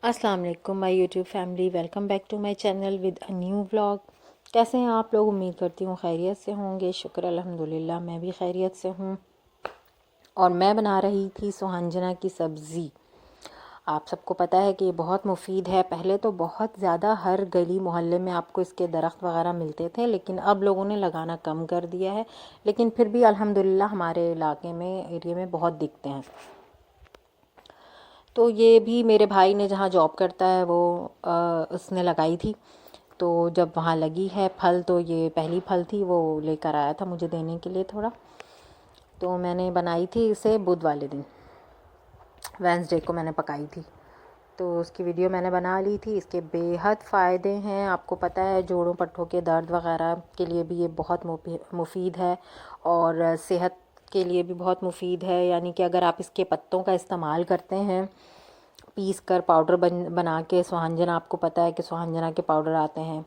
अस्सलाम वालेकुम my YouTube family, welcome back to my channel with a new vlog. कैसे हैं आप लोग? उम्मीद करती हूँ खैरियत से होंगे। शुक्र अल्हम्दुलिल्लाह, मैं भी खैरियत से हूँ। और मैं बना रही थी सुहांजना की सब्ज़ी। आप सबको पता है कि ये बहुत मुफीद है। पहले तो बहुत ज़्यादा हर गली मोहल्ले में आपको इसके दरख्त वगैरह मिलते थे, लेकिन अब लोगों ने लगाना कम कर दिया है। लेकिन फिर भी अल्हम्दुलिल्लाह हमारे इलाके में, एरिया में बहुत दिखते हैं। तो ये भी मेरे भाई ने जहाँ जॉब करता है वो उसने लगाई थी। तो जब वहाँ लगी है फल, तो ये पहली फल थी, वो लेकर आया था मुझे देने के लिए थोड़ा। तो मैंने बनाई थी इसे बुध वाले दिन, वेंसडे को मैंने पकाई थी। तो उसकी वीडियो मैंने बना ली थी। इसके बेहद फ़ायदे हैं। आपको पता है जोड़ों पट्टों के दर्द वगैरह के लिए भी ये बहुत मुफीद है, और सेहत के लिए भी बहुत मुफीद है। यानी कि अगर आप इसके पत्तों का इस्तेमाल करते हैं, पीस कर पाउडर बना के, सुहांजना, आपको पता है कि सुहांजना के पाउडर आते हैं,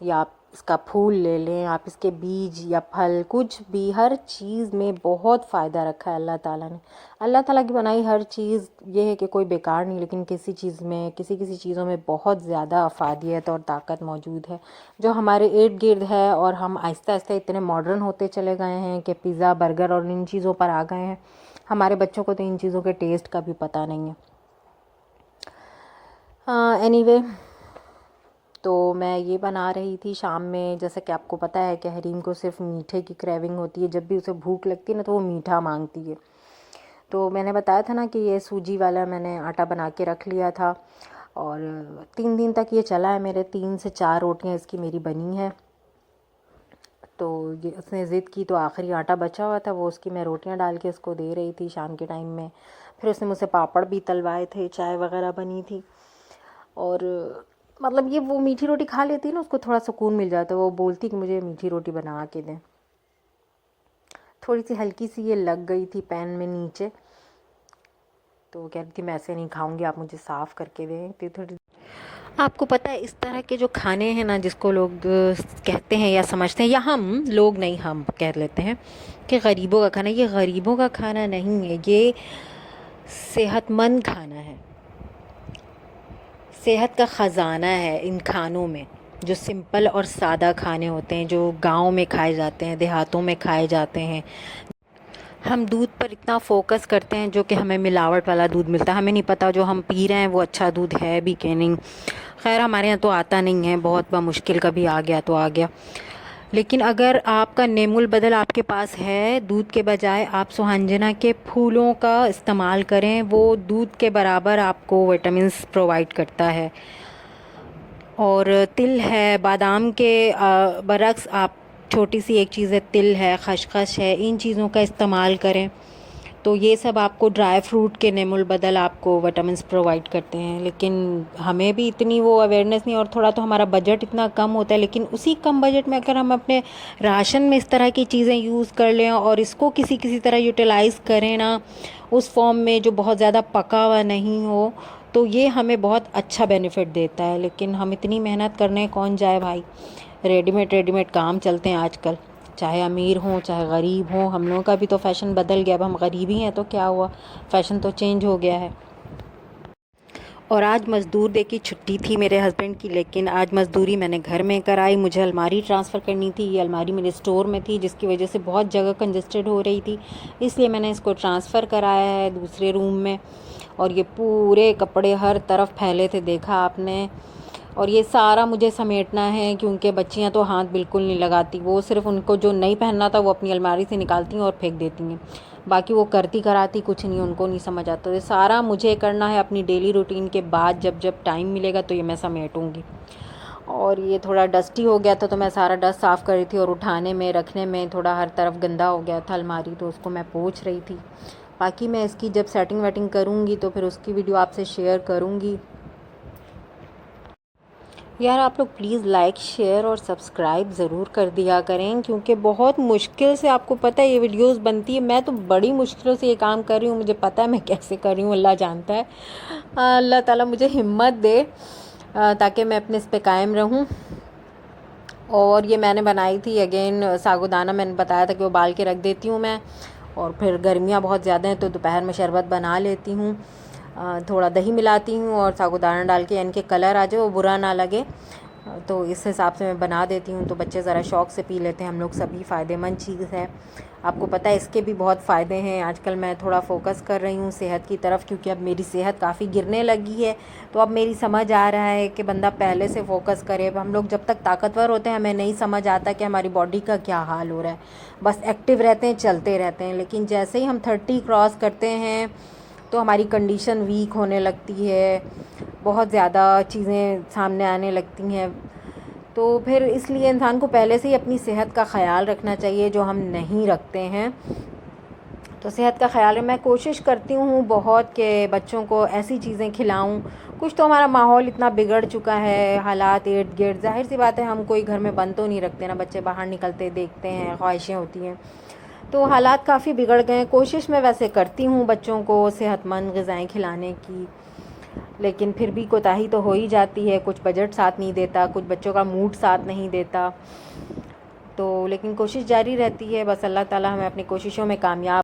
या आप इसका फूल ले लें, आप इसके बीज या फल, कुछ भी, हर चीज़ में बहुत फ़ायदा रखा है अल्लाह ताला ने। अल्लाह ताला की बनाई हर चीज़ ये है कि कोई बेकार नहीं, लेकिन किसी चीज़ में, किसी किसी चीज़ों में बहुत ज़्यादा अफादियत और ताकत मौजूद है जो हमारे इर्द गिर्द है। और हम आहिस्ता आहिस्ता इतने मॉडर्न होते चले गए हैं कि पिज़्ज़ा, बर्गर और इन चीज़ों पर आ गए हैं। हमारे बच्चों को तो इन चीज़ों के टेस्ट का भी पता नहीं है। एनीवे, तो मैं ये बना रही थी शाम में। जैसे कि आपको पता है कि हरीम को सिर्फ मीठे की क्रेविंग होती है। जब भी उसे भूख लगती है ना, तो वो मीठा मांगती है। तो मैंने बताया था ना कि ये सूजी वाला मैंने आटा बना के रख लिया था, और 3 दिन तक ये चला है। मेरे 3 से 4 रोटियां इसकी मेरी बनी है। तो ये उसने ज़िद की, तो आखिरी आटा बचा हुआ था, वो उसकी मैं रोटियां डाल के उसको दे रही थी शाम के टाइम में। फिर उसने मुझसे पापड़ भी तलवाए थे, चाय वगैरह बनी थी। और मतलब ये वो मीठी रोटी खा लेती है ना, उसको थोड़ा सुकून मिल जाता है। वो बोलती कि मुझे मीठी रोटी बना के दें। थोड़ी सी हल्की सी ये लग गई थी पैन में नीचे, तो कह रही थी मैं ऐसे नहीं खाऊंगी, आप मुझे साफ़ करके दें। तो थोड़ी, आपको पता है इस तरह के जो खाने हैं ना, जिसको लोग कहते हैं या समझते हैं, या हम लोग नहीं, हम कह लेते हैं कि गरीबों का खाना, ये गरीबों का खाना नहीं है, ये सेहतमंद खाना है। सेहत का ख़जाना है इन खानों में, जो सिंपल और सादा खाने होते हैं, जो गाँव में खाए जाते हैं, देहातों में खाए जाते हैं। हम दूध पर इतना फोकस करते हैं जो कि हमें मिलावट वाला दूध मिलता है। हमें नहीं पता जो हम पी रहे हैं वो अच्छा दूध है भी कि नहीं। खैर, हमारे यहाँ तो आता नहीं है, बहुत मुश्किल, कभी आ गया तो आ गया। लेकिन अगर आपका नेमुल बदल आपके पास है, दूध के बजाय आप सुहांजना के फूलों का इस्तेमाल करें। वो दूध के बराबर आपको विटामिन्स प्रोवाइड करता है। और तिल है, बादाम के बरक्स आप, छोटी सी एक चीज़ है तिल है, खसखस है, इन चीज़ों का इस्तेमाल करें। तो ये सब आपको ड्राई फ्रूट के नेमुल बदल आपको विटामिन्स प्रोवाइड करते हैं। लेकिन हमें भी इतनी वो अवेयरनेस नहीं, और थोड़ा तो हमारा बजट इतना कम होता है। लेकिन उसी कम बजट में अगर हम अपने राशन में इस तरह की चीज़ें यूज़ कर लें और इसको किसी किसी तरह यूटिलाइज़ करें ना, उस फॉर्म में जो बहुत ज़्यादा पका हुआ नहीं हो, तो ये हमें बहुत अच्छा बेनिफिट देता है। लेकिन हम इतनी मेहनत करने कौन जाए भाई। रेडीमेड रेडीमेड काम चलते हैं आजकल, चाहे अमीर हों चाहे गरीब हों। हम लोगों का भी तो फ़ैशन बदल गया। अब हम गरीब ही हैं तो क्या हुआ, फ़ैशन तो चेंज हो गया है। और आज मज़दूर डे की छुट्टी थी मेरे हस्बैंड की, लेकिन आज मज़दूरी मैंने घर में कराई। मुझे अलमारी ट्रांसफ़र करनी थी। ये अलमारी मेरे स्टोर में थी, जिसकी वजह से बहुत जगह कंजस्टेड हो रही थी, इसलिए मैंने इसको ट्रांसफ़र कराया है दूसरे रूम में। और ये पूरे कपड़े हर तरफ फैले थे, देखा आपने। और ये सारा मुझे समेटना है, क्योंकि बच्चियां तो हाथ बिल्कुल नहीं लगाती। वो सिर्फ उनको जो नहीं पहनना था वो अपनी अलमारी से निकालती हैं और फेंक देती हैं। बाकी वो करती कराती कुछ नहीं, उनको नहीं समझ आता। तो ये सारा मुझे करना है अपनी डेली रूटीन के बाद। जब जब टाइम मिलेगा तो ये मैं समेटूँगी। और ये थोड़ा डस्टी हो गया था, तो मैं सारा डस्ट साफ़ कर रही थी, और उठाने में, रखने में थोड़ा हर तरफ गंदा हो गया था अलमारी, तो उसको मैं पोंछ रही थी। बाकी मैं इसकी जब सेटिंग वेटिंग करूँगी तो फिर उसकी वीडियो आपसे शेयर करूँगी। यार, आप लोग प्लीज़ लाइक, शेयर और सब्सक्राइब ज़रूर कर दिया करें, क्योंकि बहुत मुश्किल से, आपको पता है, ये वीडियोस बनती है। मैं तो बड़ी मुश्किलों से ये काम कर रही हूँ, मुझे पता है मैं कैसे कर रही हूँ, अल्लाह जानता है। अल्लाह ताला मुझे हिम्मत दे, ताकि मैं अपने इस पे कायम रहूँ। और ये मैंने बनाई थी अगेन सागुदाना, मैंने बताया था कि वो उबाल के रख देती हूँ मैं, और फिर गर्मियाँ बहुत ज़्यादा हैं तो दोपहर में शरबत बना लेती हूँ। थोड़ा दही मिलाती हूँ और साबूदाना डाल के, यानी कि कलर आ जाए, वो बुरा ना लगे, तो इस हिसाब से मैं बना देती हूँ। तो बच्चे ज़रा शौक़ से पी लेते हैं। हम लोग सभी फ़ायदेमंद चीज़ है। आपको पता है इसके भी बहुत फ़ायदे हैं। आजकल मैं थोड़ा फ़ोकस कर रही हूँ सेहत की तरफ, क्योंकि अब मेरी सेहत काफ़ी गिरने लगी है। तो अब मेरी समझ आ रहा है कि बंदा पहले से फ़ोकस करे। अब हम लोग जब तक ताकतवर होते हैं हमें नहीं समझ आता कि हमारी बॉडी का क्या हाल हो रहा है। बस एक्टिव रहते हैं, चलते रहते हैं। लेकिन जैसे ही हम 30 क्रॉस करते हैं तो हमारी कंडीशन वीक होने लगती है, बहुत ज़्यादा चीज़ें सामने आने लगती हैं। तो फिर इसलिए इंसान को पहले से ही अपनी सेहत का ख़याल रखना चाहिए, जो हम नहीं रखते हैं। तो सेहत का ख़याल मैं कोशिश करती हूँ बहुत कि बच्चों को ऐसी चीज़ें खिलाऊँ। कुछ तो हमारा माहौल इतना बिगड़ चुका है, हालात इर्द गिर्द, ज़ाहिर सी बात है हम कोई घर में बंद तो नहीं रखते ना, बच्चे बाहर निकलते देखते हैं, ख्वाहिशें होती हैं, तो हालात काफ़ी बिगड़ गए हैं। कोशिश मैं वैसे करती हूँ बच्चों को सेहतमंद ग़िज़ाएँ खिलाने की, लेकिन फिर भी कोताही तो हो ही जाती है। कुछ बजट साथ नहीं देता, कुछ बच्चों का मूड साथ नहीं देता, तो लेकिन कोशिश जारी रहती है। बस अल्लाह ताला हमें अपनी कोशिशों में कामयाब